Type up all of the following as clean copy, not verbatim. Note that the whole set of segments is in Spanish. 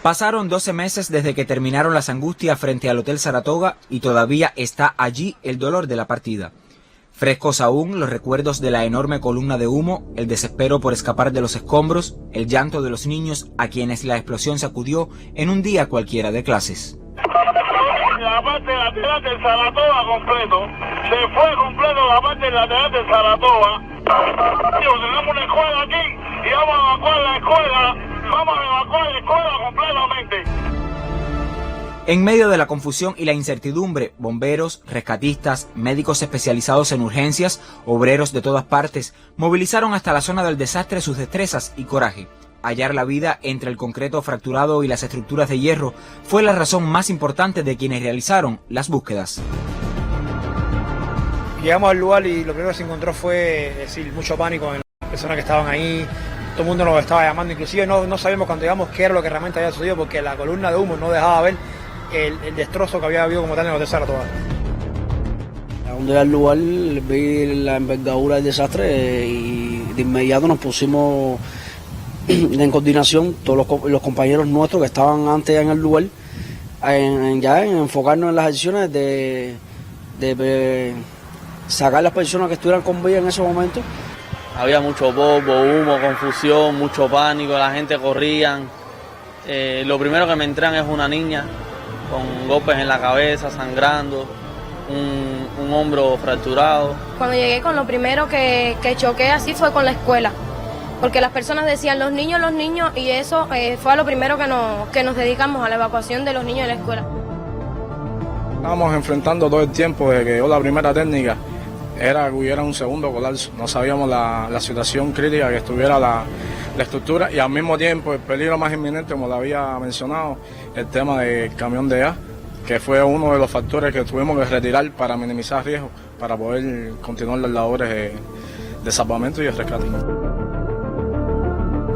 Pasaron 12 meses desde que terminaron las angustias frente al Hotel Saratoga y todavía está allí el dolor de la partida. Frescos aún los recuerdos de la enorme columna de humo, el desespero por escapar de los escombros, el llanto de los niños a quienes la explosión sacudió en un día cualquiera de clases. La parte lateral del Saratoga completo, se fue completo la parte lateral del Saratoga. Tenemos una escuela aquí y vamos a evacuar la escuela. Vamos a evacuar la escuela completamente. En medio de la confusión y la incertidumbre, bomberos, rescatistas, médicos especializados en urgencias, obreros de todas partes, movilizaron hasta la zona del desastre sus destrezas y coraje. Hallar la vida entre el concreto fracturado y las estructuras de hierro fue la razón más importante de quienes realizaron las búsquedas. Llegamos al lugar y lo primero que se encontró fue mucho pánico en las personas que estaban ahí. Todo el mundo nos estaba llamando, inclusive no sabíamos cuando llegamos qué era lo que realmente había sucedido porque la columna de humo no dejaba ver el destrozo que había habido como tal en el Hotel Saratoga. Cuando llegué al lugar vi la envergadura del desastre y de inmediato nos pusimos en coordinación, todos los compañeros nuestros que estaban antes en el lugar, en enfocarnos en las acciones de sacar a las personas que estuvieran con vida en ese momento. Había mucho polvo, humo, confusión, mucho pánico, la gente corría. Lo primero que me entran es una niña con golpes en la cabeza, sangrando, un hombro fracturado. Cuando llegué con lo primero que choqué así fue con la escuela, porque las personas decían los niños, y eso fue a lo primero que nos dedicamos, a la evacuación de los niños de la escuela. Estábamos enfrentando todo el tiempo desde que llegó la primera técnica. Era que hubiera un segundo colapso, no sabíamos la situación crítica que estuviera la estructura y al mismo tiempo el peligro más inminente, como lo había mencionado, el tema del camión de gas, que fue uno de los factores que tuvimos que retirar para minimizar riesgos, para poder continuar las labores de salvamento y de rescate.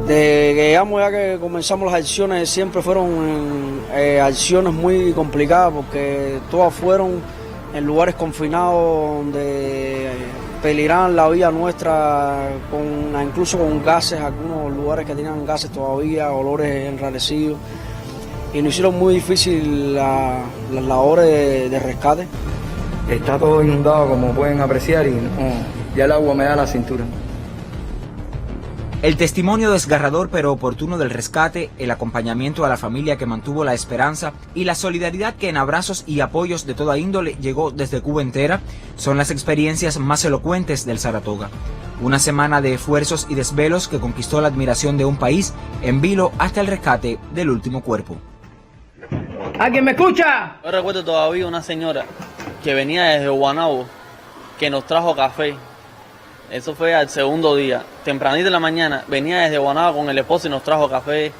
Desde que llegamos, ya que comenzamos las acciones, siempre fueron acciones muy complicadas porque todas fueron en lugares confinados donde peligraban la vida nuestra, incluso con gases, algunos lugares que tenían gases todavía, olores enrarecidos, y nos hicieron muy difícil las labores de rescate. Está todo inundado, como pueden apreciar, y ya el agua me da la cintura. El testimonio desgarrador pero oportuno del rescate, el acompañamiento a la familia que mantuvo la esperanza y la solidaridad que en abrazos y apoyos de toda índole llegó desde Cuba entera, son las experiencias más elocuentes del Saratoga. Una semana de esfuerzos y desvelos que conquistó la admiración de un país en vilo hasta el rescate del último cuerpo. ¿Alguien me escucha? Yo recuerdo todavía una señora que venía desde Guanabo que nos trajo café. Eso fue al segundo día, tempranito en la mañana, venía desde Guanabo con el esposo y nos trajo café,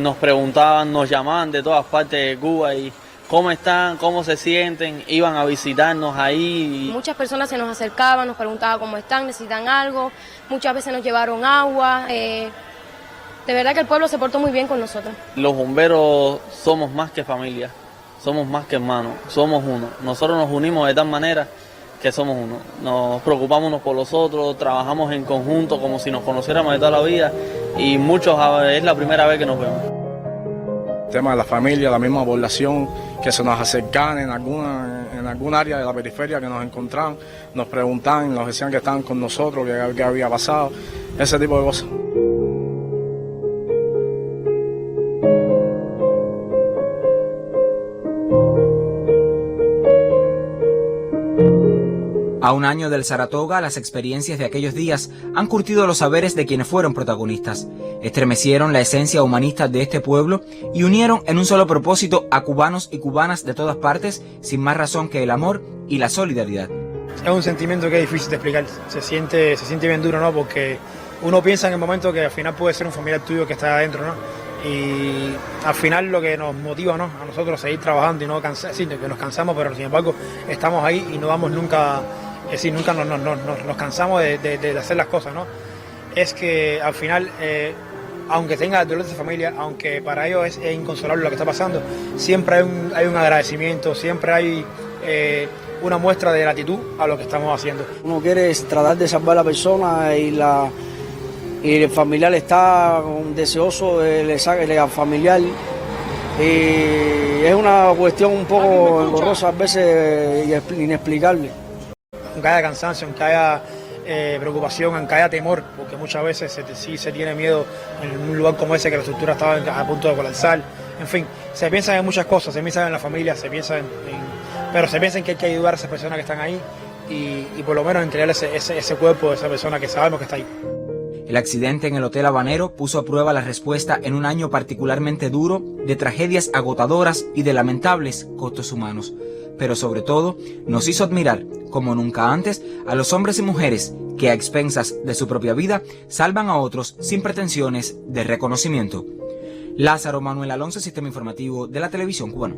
nos preguntaban, nos llamaban de todas partes de Cuba y cómo están, cómo se sienten, iban a visitarnos ahí. Muchas personas se nos acercaban, nos preguntaban cómo están, necesitan algo, muchas veces nos llevaron agua, de verdad que el pueblo se portó muy bien con nosotros. Los bomberos somos más que familia, somos más que hermanos, somos uno, nosotros nos unimos de tal manera que somos uno, nos preocupamos unos por los otros, trabajamos en conjunto como si nos conociéramos de toda la vida y muchos es la primera vez que nos vemos. El tema de la familia, la misma población que se nos acercaban en algún área de la periferia que nos encontraban, nos preguntaban, nos decían que estaban con nosotros, que había pasado, ese tipo de cosas. A un año del Saratoga, las experiencias de aquellos días han curtido los saberes de quienes fueron protagonistas, estremecieron la esencia humanista de este pueblo y unieron en un solo propósito a cubanos y cubanas de todas partes, sin más razón que el amor y la solidaridad. Es un sentimiento que es difícil de explicar, se siente bien duro, ¿no? Porque uno piensa en el momento que al final puede ser un familiar tuyo que está adentro, ¿no? Y al final lo que nos motiva, ¿no?, a nosotros seguir trabajando y no cansar, sí, que nos cansamos, pero sin embargo estamos ahí y no vamos nunca, es decir, nunca nos cansamos de hacer las cosas, ¿no? Es que al final, aunque tenga el dolor de su familia, aunque para ellos es inconsolable lo que está pasando, siempre hay un agradecimiento, siempre hay una muestra de gratitud a lo que estamos haciendo. Uno quiere tratar de salvar a la persona y y el familiar está deseoso de le saque al familiar. Y es una cuestión un poco engorrosa, a veces inexplicable. Aunque haya cansancio, aunque haya preocupación, aunque haya temor, porque muchas veces sí se tiene miedo en un lugar como ese, que la estructura estaba a punto de colapsar. En fin, se piensa en muchas cosas, se piensa en la familia, pero se piensa en que hay que ayudar a esas personas que están ahí y por lo menos en crear ese cuerpo de esa persona que sabemos que está ahí. El accidente en el Hotel Habanero puso a prueba la respuesta en un año particularmente duro, de tragedias agotadoras y de lamentables costos humanos. Pero sobre todo, nos hizo admirar, como nunca antes, a los hombres y mujeres que a expensas de su propia vida salvan a otros sin pretensiones de reconocimiento. Lázaro Manuel Alonso, Sistema Informativo de la Televisión Cubana.